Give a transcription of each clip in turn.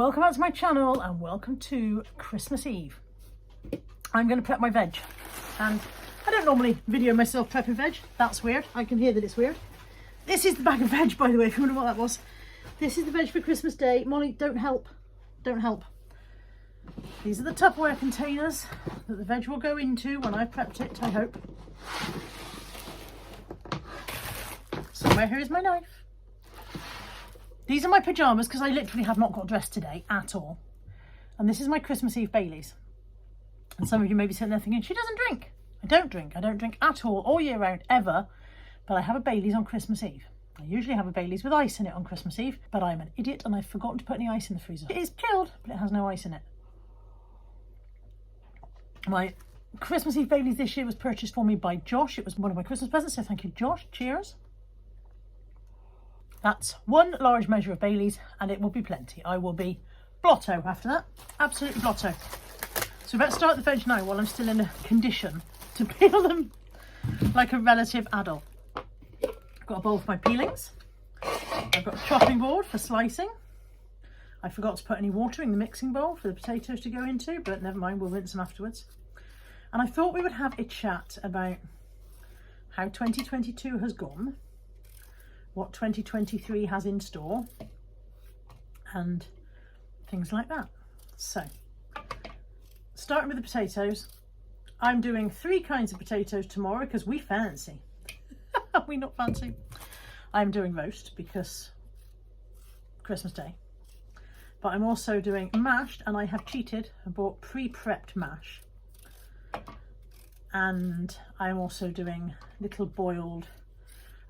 Welcome back to my channel and welcome to Christmas Eve. I'm going to prep my veg, and I don't normally video myself prepping veg. That's weird. I can hear that it's weird. This is the bag of veg, by the way, if you wonder what that was. This is the veg for Christmas Day. Molly, don't help. Don't help. These are the Tupperware containers that the veg will go into when I've prepped it, I hope. Somewhere here is my knife. These are my pyjamas because I literally have not got dressed today at all. And this is my Christmas Eve Baileys. And some of you may be sitting there thinking, she doesn't drink. I don't drink. I don't drink at all year round, ever. But I have a Baileys on Christmas Eve. I usually have a Baileys with ice in it on Christmas Eve, but I'm an idiot and I've forgotten to put any ice in the freezer. It is chilled, but it has no ice in it. My Christmas Eve Baileys this year was purchased for me by Josh. It was one of my Christmas presents, so thank you, Josh. Cheers. That's one large measure of Baileys and it will be plenty. I will be blotto after that. Absolutely blotto. So let's start the veg now while I'm still in a condition to peel them like a relative adult. I've got a bowl for my peelings. I've got a chopping board for slicing. I forgot to put any water in the mixing bowl for the potatoes to go into, but never mind, we'll rinse them afterwards. And I thought we would have a chat about how 2022 has gone, what 2023 has in store, and things like that. So, starting with the potatoes, I'm doing 3 kinds of potatoes tomorrow because we fancy. We not fancy. I'm doing roast because Christmas Day. But I'm also doing mashed, and I have cheated and bought pre-prepped mash. And I'm also doing little boiled,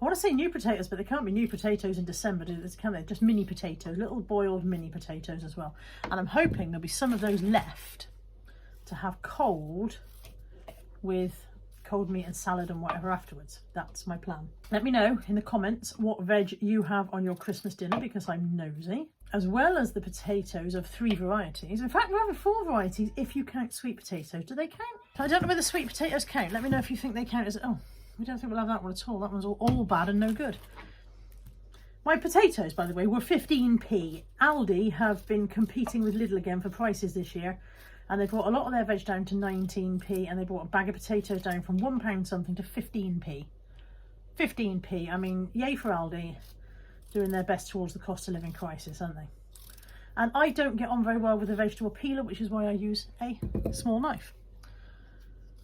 I want to say new potatoes, but they can't be new potatoes in December, can they? Just mini potatoes, little boiled mini potatoes as well. And I'm hoping there'll be some of those left to have cold with cold meat and salad and whatever afterwards. That's my plan. Let me know in the comments what veg you have on your Christmas dinner because I'm nosy, as well as the potatoes of 3 varieties. In fact, we're having 4 varieties if you count sweet potatoes. Do they count? I don't know whether sweet potatoes count. Let me know if you think they count as, oh, we don't think we'll have that one at all. That one's all bad and no good. My potatoes, by the way, were 15p. Aldi have been competing with Lidl again for prices this year. And they brought a lot of their veg down to 19p, and they brought a bag of potatoes down from £1 something to 15p. 15p, I mean, yay for Aldi, doing their best towards the cost of living crisis, aren't they? And I don't get on very well with a vegetable peeler, which is why I use a small knife.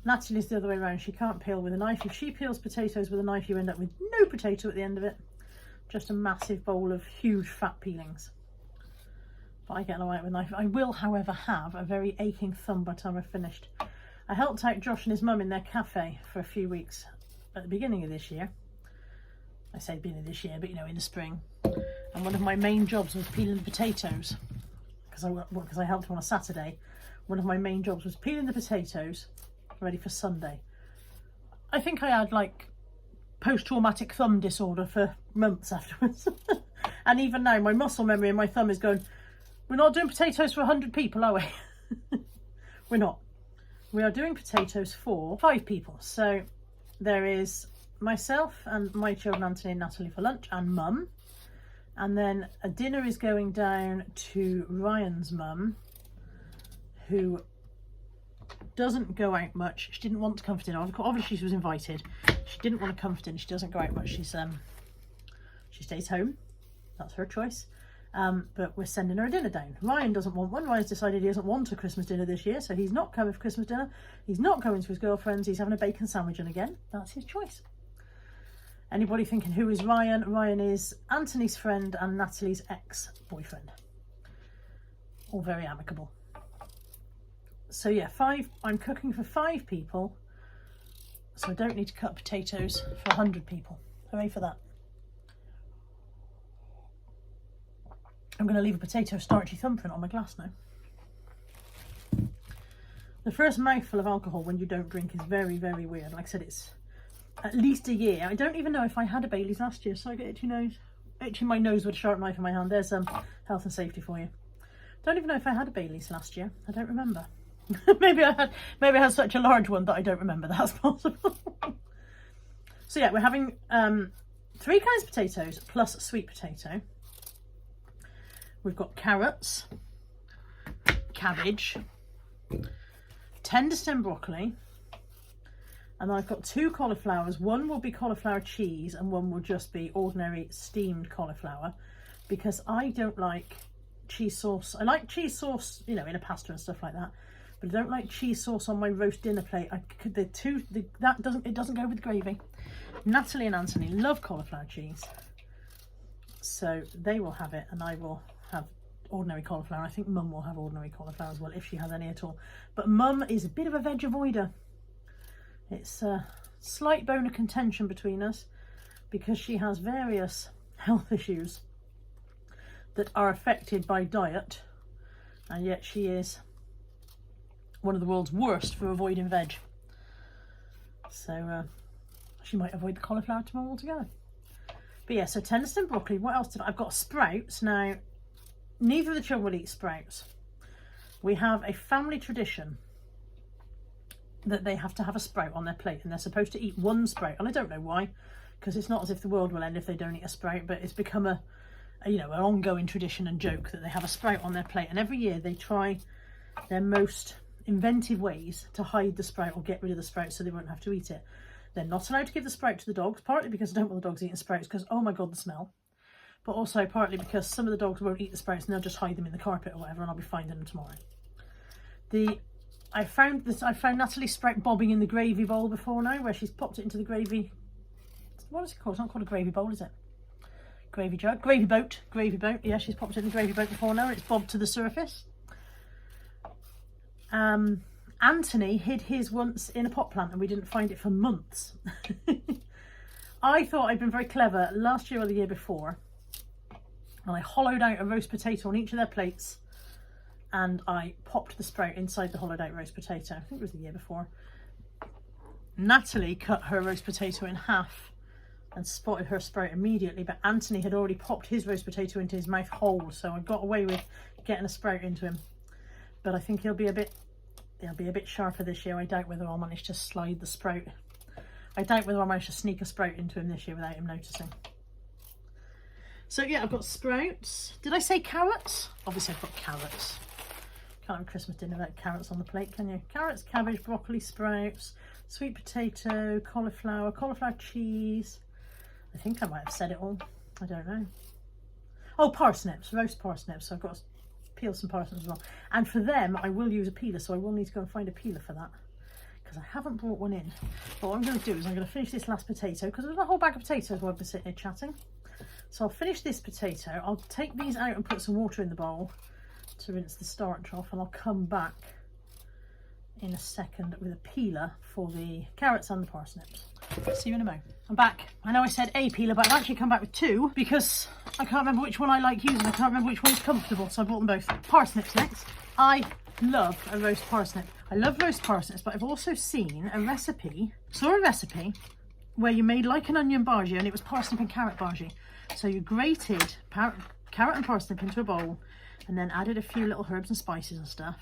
Natalie's the other way around. She can't peel with a knife. If she peels potatoes with a knife, you end up with no potato at the end of it. Just a massive bowl of huge fat peelings. I get alright with a knife. I will, however, have a very aching thumb by the time I've finished. I helped out Josh and his mum in their cafe for a few weeks at the beginning of this year. I say beginning of this year, but you know, in the spring. And one of my main jobs was peeling the potatoes because I helped him on a Saturday. One of my main jobs was peeling the potatoes ready for Sunday. I think I had like post-traumatic thumb disorder for months afterwards. And even now, my muscle memory in my thumb is going, we're not doing potatoes for 100 people, are we? We're not. We are doing potatoes for 5 people. So there is myself and my children, Anthony and Natalie, for lunch, and mum. And then a dinner is going down to Ryan's mum, who doesn't go out much. She didn't want to come for dinner. Obviously she was invited. She didn't want to come for dinner. She doesn't go out much. She stays home. That's her choice. But we're sending her a dinner down. Ryan doesn't want one. Ryan's decided he doesn't want a Christmas dinner this year, so he's not coming for Christmas dinner. He's not going to his girlfriend's. He's having a bacon sandwich, and again, that's his choice. Anybody thinking who is Ryan? Ryan is Anthony's friend and Natalie's ex-boyfriend. All very amicable. So yeah, 5. I'm cooking for 5 people, so I don't need to cut potatoes for 100 people. Hooray for that. I'm going to leave a potato starchy thumbprint on my glass now. The first mouthful of alcohol when you don't drink is very, very weird. Like I said, it's at least a year. I don't even know if I had a Baileys last year, so I get itchy nose. Itching my nose with a sharp knife in my hand. There's health and safety for you. Don't even know if I had a Baileys last year. I don't remember. maybe I had such a large one that I don't remember. That's possible. So yeah, we're having 3 kinds of potatoes plus sweet potato. We've got carrots, cabbage, tender stem broccoli, and then I've got 2 cauliflowers. One will be cauliflower cheese and one will just be ordinary steamed cauliflower, because I don't like cheese sauce. I like cheese sauce, you know, in a pasta and stuff like that, but I don't like cheese sauce on my roast dinner plate. It doesn't go with gravy. Natalie and Anthony love cauliflower cheese, so they will have it, and I will have ordinary cauliflower. I think Mum will have ordinary cauliflower as well, if she has any at all. But Mum is a bit of a veg avoider. It's a slight bone of contention between us, because she has various health issues that are affected by diet, and yet she is one of the world's worst for avoiding veg. So she might avoid the cauliflower tomorrow altogether. But yeah, so tender stem broccoli. What else did I've got? Sprouts. Now, neither of the children will eat sprouts. We have a family tradition that they have to have a sprout on their plate, and they're supposed to eat 1 sprout. And I don't know why, because it's not as if the world will end if they don't eat a sprout, but it's become a you know, an ongoing tradition and joke that they have a sprout on their plate, and every year they try their most inventive ways to hide the sprout or get rid of the sprout so they won't have to eat it. They're not allowed to give the sprout to the dogs, partly because I don't want the dogs eating sprouts because, oh my god, the smell, but also partly because some of the dogs won't eat the sprouts and they'll just hide them in the carpet or whatever, and I'll be finding them tomorrow. I found Natalie's sprout bobbing in the gravy bowl before now, where she's popped it into the gravy. What is it called? It's not called a gravy bowl, is it? Gravy jug, gravy boat. Yeah, she's popped it in the gravy boat before now, and it's bobbed to the surface. Anthony hid his once in a pot plant, and we didn't find it for months. I thought I'd been very clever last year or the year before, and I hollowed out a roast potato on each of their plates, and I popped the sprout inside the hollowed out roast potato. I think it was the year before. Natalie cut her roast potato in half and spotted her sprout immediately, but Anthony had already popped his roast potato into his mouth whole, so I got away with getting a sprout into him. But I think he'll be a bit sharper this year. I doubt whether I'll manage to slide the sprout. I doubt whether I'll manage to sneak a sprout into him this year without him noticing. So yeah, I've got sprouts. Did I say carrots? Obviously I've got carrots. Can't have a Christmas dinner without carrots on the plate, can you? Carrots, cabbage, broccoli, sprouts, sweet potato, cauliflower cheese. I think I might have said it all. I don't know. Oh, parsnips, roast parsnips. So I've got to peel some parsnips as well. And for them, I will use a peeler, so I will need to go and find a peeler for that, because I haven't brought one in. But what I'm going to do is I'm going to finish this last potato, because there's a whole bag of potatoes while I've been sitting here chatting. So I'll finish this potato. I'll take these out and put some water in the bowl to rinse the starch off, and I'll come back in a second with a peeler for the carrots and the parsnips. See you in a moment. I'm back. I know I said a peeler, but I've actually come back with 2 because I can't remember which one I like using. I can't remember which one's comfortable, so I bought them both. Parsnips next. I love a roast parsnip. I love roast parsnips, but I've also saw a recipe where you made like an onion bhaji, and it was parsnip and carrot bhaji. So you grated carrot and parsnip into a bowl, and then added a few little herbs and spices and stuff,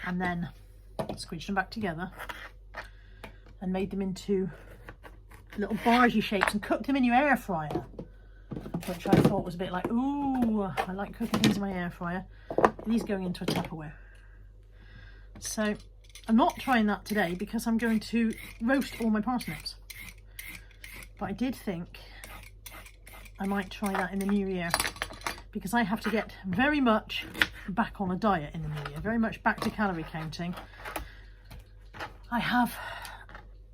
and then squidged them back together and made them into little bhaji shapes and cooked them in your air fryer, which I thought was a bit like, ooh, I like cooking things in my air fryer. These going into a Tupperware. So I'm not trying that today because I'm going to roast all my parsnips, but I did think I might try that in the new year, because I have to get very much back on a diet in the new year, very much back to calorie counting. I have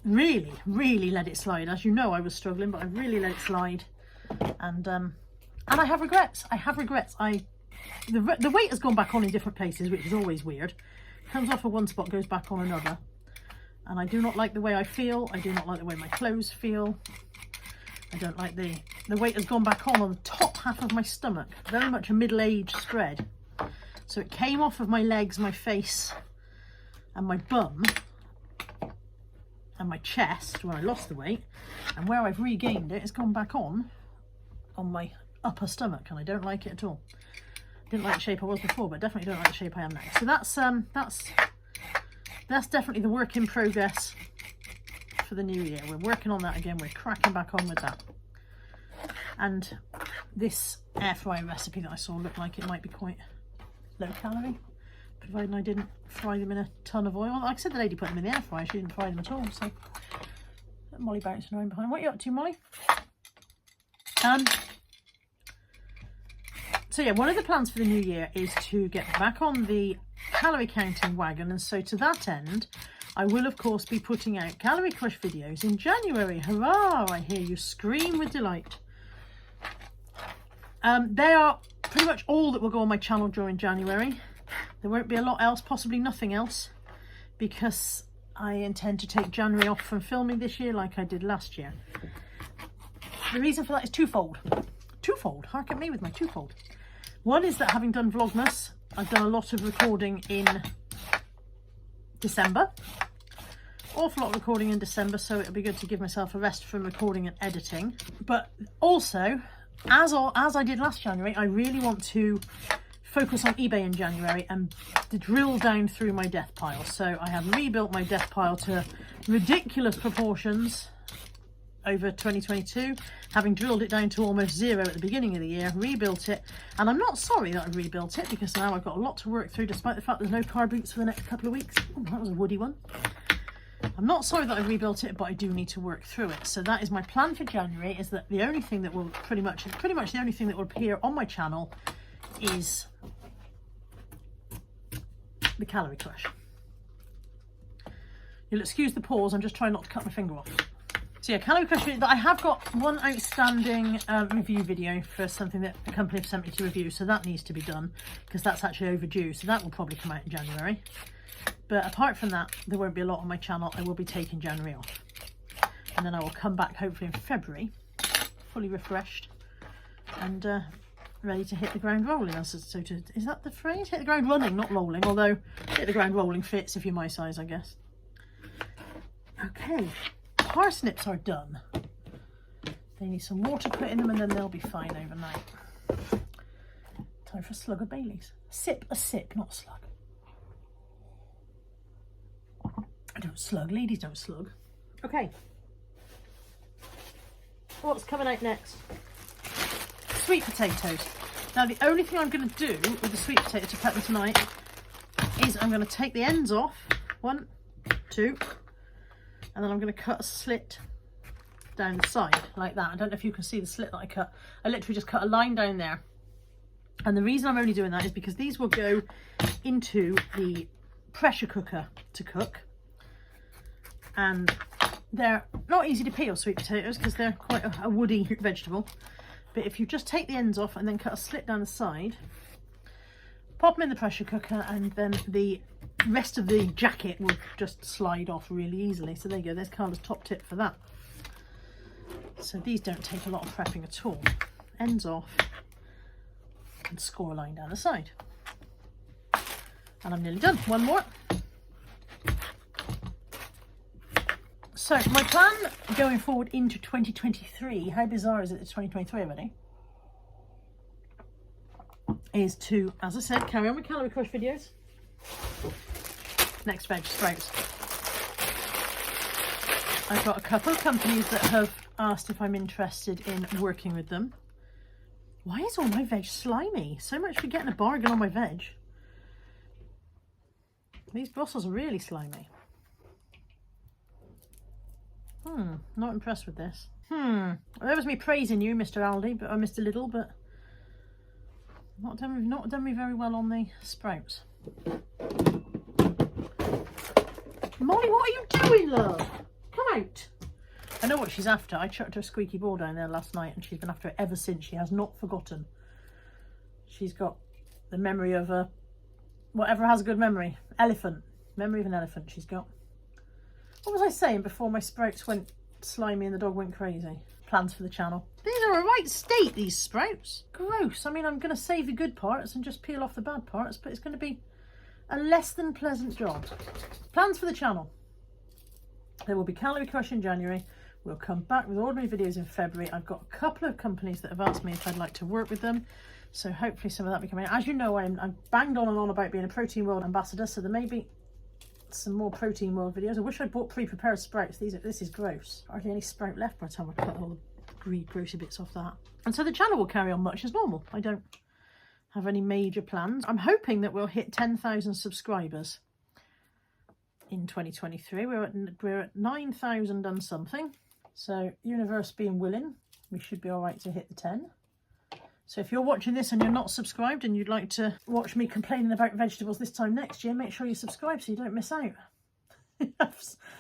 really let it slide. As you know, I was struggling, but I really let it slide, and I have regrets. The weight has gone back on in different places, which is always weird. Comes off of one spot, goes back on another, and I do not like the way I feel. I do not like the way my clothes feel. I don't like the weight has gone back on the top half of my stomach, very much a middle-aged spread. So it came off of my legs, my face, and my bum, and my chest where I lost the weight, and where I've regained it, it's gone back on my upper stomach, and I don't like it at all. Didn't like the shape I was before, but definitely don't like the shape I am now. So that's definitely the work in progress for the new year. We're working on that again. We're cracking back on with that. And this air fryer recipe that I saw looked like it might be quite low calorie. providing I didn't fry them in a ton of oil. Like I said, the lady put them in the air fryer, she didn't fry them at all. So Molly bouncing around behind. What are you up to, Molly? So yeah, one of the plans for the new year is to get back on the calorie counting wagon, and so to that end I will of course be putting out Calorie Crush videos in January. Hurrah! I hear you scream with delight. They are pretty much all that will go on my channel during January. There won't be a lot else, possibly nothing else, because I intend to take January off from filming this year like I did last year. The reason for that is twofold. Hark at me with my twofold. One is that having done Vlogmas, I've done a lot of recording in December. Awful lot of recording in December, so it'll be good to give myself a rest from recording and editing. But also, as I did last January, I really want to focus on eBay in January and to drill down through my death pile. So I have rebuilt my death pile to ridiculous proportions over 2022, having drilled it down to almost zero at the beginning of the year, rebuilt it, and I'm not sorry that I rebuilt it, because now I've got a lot to work through despite the fact there's no car boots for the next couple of weeks. Oh, that was a woody one. I'm not sorry that I rebuilt it, but I do need to work through it. So that is my plan for January, is that the only thing that will pretty much the only thing that will appear on my channel is the Calorie Crush. You'll excuse the pause, I'm just trying not to cut my finger off. So yeah, Calorie Crush, I have got one outstanding review video for something that a company have sent me to review, so that needs to be done, because that's actually overdue, so that will probably come out in January. But apart from that, there won't be a lot on my channel. I will be taking January off. And then I will come back hopefully in February, fully refreshed and ready to hit the ground rolling. Is that the phrase? Hit the ground running, not rolling, although hit the ground rolling fits if you're my size, I guess. Okay, parsnips are done. They need some water put in them and then they'll be fine overnight. Time for a slug of Baileys. A sip, not a slug. I don't slug, ladies don't slug. Okay. What's coming out next? Sweet potatoes. Now the only thing I'm going to do with the sweet potato to cut them tonight is I'm going to take the ends off. 1, 2, and then I'm going to cut a slit down the side like that. I don't know if you can see the slit that I cut. I literally just cut a line down there. And the reason I'm only doing that is because these will go into the pressure cooker to cook. And they're not easy to peel, sweet potatoes, because they're quite a woody vegetable. But if you just take the ends off and then cut a slit down the side, pop them in the pressure cooker, and then the rest of the jacket will just slide off really easily. So there you go, there's Carla's top tip for that. So these don't take a lot of prepping at all. Ends off and score a line down the side. And I'm nearly done. One more. So my plan going forward into 2023, how bizarre is it it's 2023 already, is to, as I said, carry on with Calorie Crush videos. Next veg, sprouts. I've got a couple of companies that have asked if I'm interested in working with them. Why is all my veg slimy? So much for getting a bargain on my veg. These Brussels are really slimy. Not impressed with this. Well, that was me praising you, Mr. Aldi, or Mr. Lidl, but not done me very well on the sprouts. Molly, what are you doing, love? Come out. I know what she's after. I chucked her squeaky ball down there last night and she's been after it ever since. She has not forgotten. She's got the memory of a, whatever has a good memory. Elephant. Memory of an elephant she's got. What was I saying before my sprouts went slimy and the dog went crazy? Plans for the channel. These are a right state, these sprouts. Gross. I mean, I'm going to save the good parts and just peel off the bad parts, but it's going to be a less than pleasant job. Plans for the channel. There will be Calorie Crush in January. We'll come back with ordinary videos in February. I've got a couple of companies that have asked me if I'd like to work with them. So hopefully some of that will be coming. As you know, I'm banged on and on about being a Protein World ambassador, so there may be some more Protein World videos. I wish I'd bought pre-prepared sprouts. This is gross. Hardly any sprout left by the time I cut all the grossy bits off that. And so the channel will carry on much as normal. I don't have any major plans. I'm hoping that we'll hit 10,000 subscribers in 2023. We're at 9,000 and something. So universe being willing, we should be all right to hit the 10. So if you're watching this and you're not subscribed and you'd like to watch me complaining about vegetables this time next year, make sure you subscribe so you don't miss out. I'm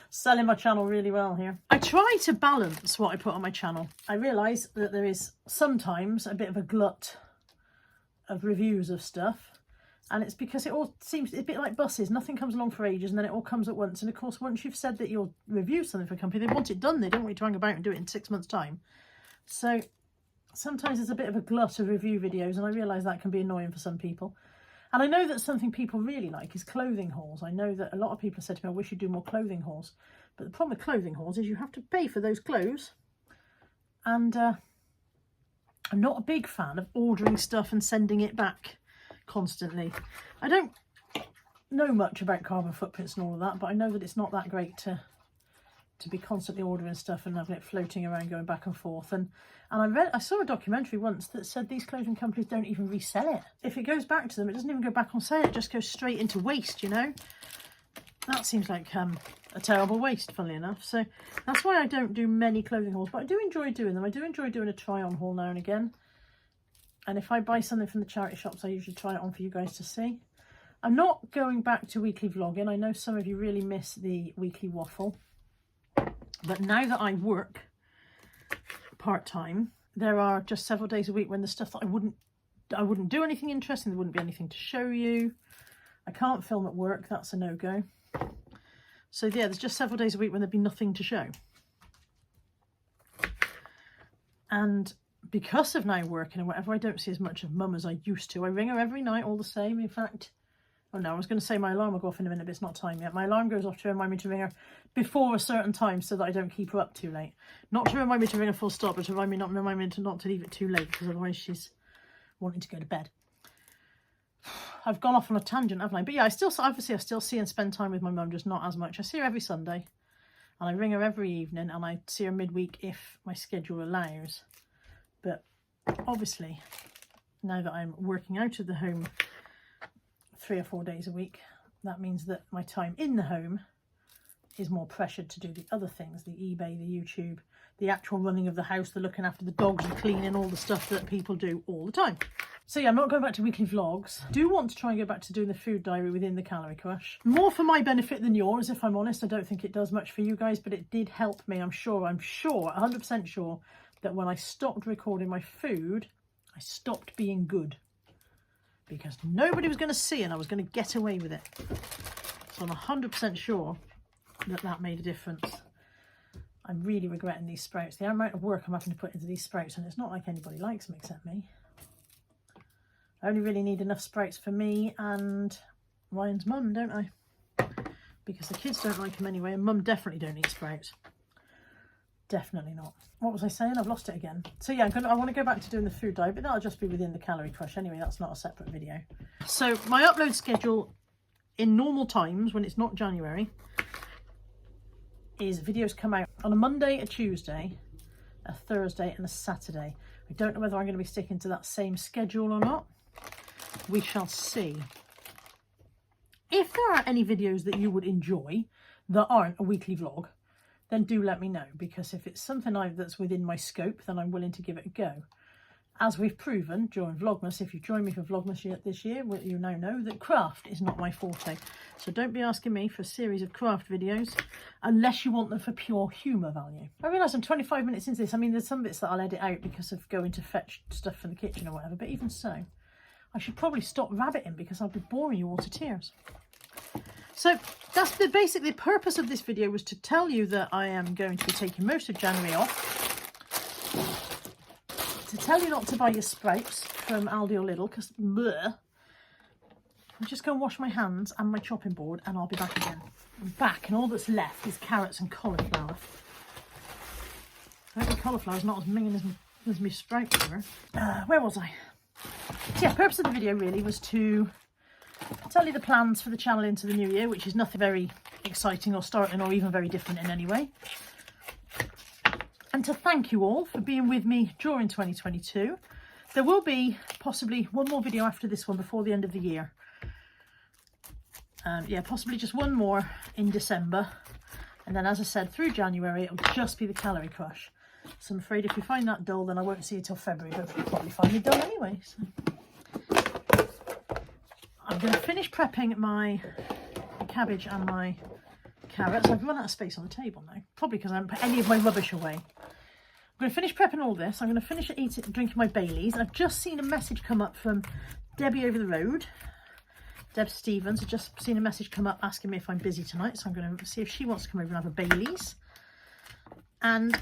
selling my channel really well here. I try to balance what I put on my channel. I realise that there is sometimes a bit of a glut of reviews of stuff, and it's because it all seems a bit like buses. Nothing comes along for ages and then it all comes at once. And of course, once you've said that you'll review something for a company, they want it done. They don't want you to hang about and do it in 6 months' time. So sometimes there's a bit of a glut of review videos, and I realise that can be annoying for some people. And I know that something people really like is clothing hauls. I know that a lot of people have said to me, I wish you'd do more clothing hauls. But the problem with clothing hauls is you have to pay for those clothes. And I'm not a big fan of ordering stuff and sending it back constantly. I don't know much about carbon footprints and all of that, but I know that it's not that great to be constantly ordering stuff and having it floating around, going back and forth. And I saw a documentary once that said these clothing companies don't even resell it. If it goes back to them, it doesn't even go back on sale. It just goes straight into waste, you know. That seems like a terrible waste, funnily enough. So that's why I don't do many clothing hauls, but I do enjoy doing them. I do enjoy doing a try-on haul now and again. And if I buy something from the charity shops, I usually try it on for you guys to see. I'm not going back to weekly vlogging. I know some of you really miss the weekly waffle. But now that I work part-time, there are just several days a week when the stuff that I wouldn't do anything interesting. There wouldn't be anything to show you. I can't film at work. That's a no-go. So yeah, there's just several days a week when there'd be nothing to show. And because of now working and whatever, I don't see as much of Mum as I used to. I ring her every night all the same. In fact, oh no, I was going to say my alarm will go off in a minute, but it's not time yet. My alarm goes off to remind me to ring her before a certain time so that I don't keep her up too late. Not to remind me to ring her full stop, but to remind me not to leave it too late, because otherwise she's wanting to go to bed. I've gone off on a tangent, haven't I? But yeah, I still see and spend time with my mum, just not as much. I see her every Sunday, and I ring her every evening, and I see her midweek if my schedule allows. But obviously, now that I'm working out of the home 3 or 4 days a week, that means that my time in the home is more pressured to do the other things, the eBay, the YouTube, the actual running of the house, the looking after the dogs and cleaning, all the stuff that people do all the time. So yeah, I'm not going back to weekly vlogs. I do want to try and go back to doing the food diary within the Calorie Crush. More for my benefit than yours, if I'm honest. I don't think it does much for you guys, but it did help me. I'm sure, 100% sure that when I stopped recording my food, I stopped being good. Because nobody was going to see and I was going to get away with it. So I'm 100% sure that that made a difference. I'm really regretting these sprouts. The amount of work I'm having to put into these sprouts, and it's not like anybody likes them except me. I only really need enough sprouts for me and Ryan's mum, don't I? Because the kids don't like them anyway, and Mum definitely don't eat sprouts. Definitely not. What was I saying? I've lost it again. So yeah, I want to go back to doing the food diet, but that'll just be within the Calorie Crush anyway. That's not a separate video. So my upload schedule in normal times, when it's not January, is videos come out on a Monday, a Tuesday, a Thursday and a Saturday. I don't know whether I'm going to be sticking to that same schedule or not. We shall see. If there are any videos that you would enjoy that aren't a weekly vlog, then do let me know, because if it's something that's within my scope, then I'm willing to give it a go. As we've proven during Vlogmas, if you join me for Vlogmas this year, you now know that craft is not my forte. So don't be asking me for a series of craft videos unless you want them for pure humour value. I realise I'm 25 minutes into this. I mean, there's some bits that I'll edit out because of going to fetch stuff from the kitchen or whatever, but even so, I should probably stop rabbiting because I'll be boring you all to tears. So that's basically the purpose of this video, was to tell you that I am going to be taking most of January off. To tell you not to buy your sprouts from Aldi or Lidl, because I'm just going to wash my hands and my chopping board and I'll be back again. I'm back, and all that's left is carrots and cauliflower. I hope the cauliflower's not as minging as my sprouts were. Where was I? So yeah, the purpose of the video really was to tell you the plans for the channel into the new year, which is nothing very exciting or startling or even very different in any way. And to thank you all for being with me during 2022. There will be possibly one more video after this one before the end of the year. Yeah, possibly just one more in December. And then, as I said, through January, it'll just be the Calorie Crush. So I'm afraid if you find that dull, then I won't see you till February, but you'll probably find me dull anyway. So. I'm going to finish prepping my cabbage and my carrots. I've run out of space on the table now, probably because I haven't put any of my rubbish away. I'm going to finish prepping all this. I'm going to finish drinking my Baileys. I've just seen a message come up from Debbie over the road. Deb Stevens. I've just seen a message come up asking me if I'm busy tonight. So I'm going to see if she wants to come over and have a Baileys. And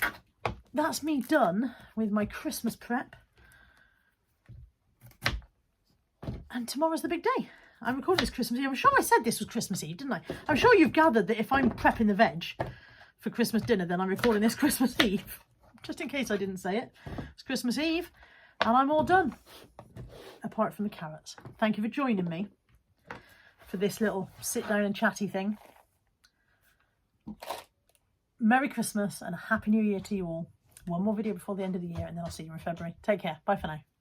that's me done with my Christmas prep. And tomorrow's the big day. I'm recording this Christmas Eve. I'm sure I said this was Christmas Eve, didn't I? I'm sure you've gathered that if I'm prepping the veg for Christmas dinner, then I'm recording this Christmas Eve. Just in case I didn't say it. It's Christmas Eve and I'm all done. Apart from the carrots. Thank you for joining me for this little sit down and chatty thing. Merry Christmas and a Happy New Year to you all. One more video before the end of the year and then I'll see you in February. Take care. Bye for now.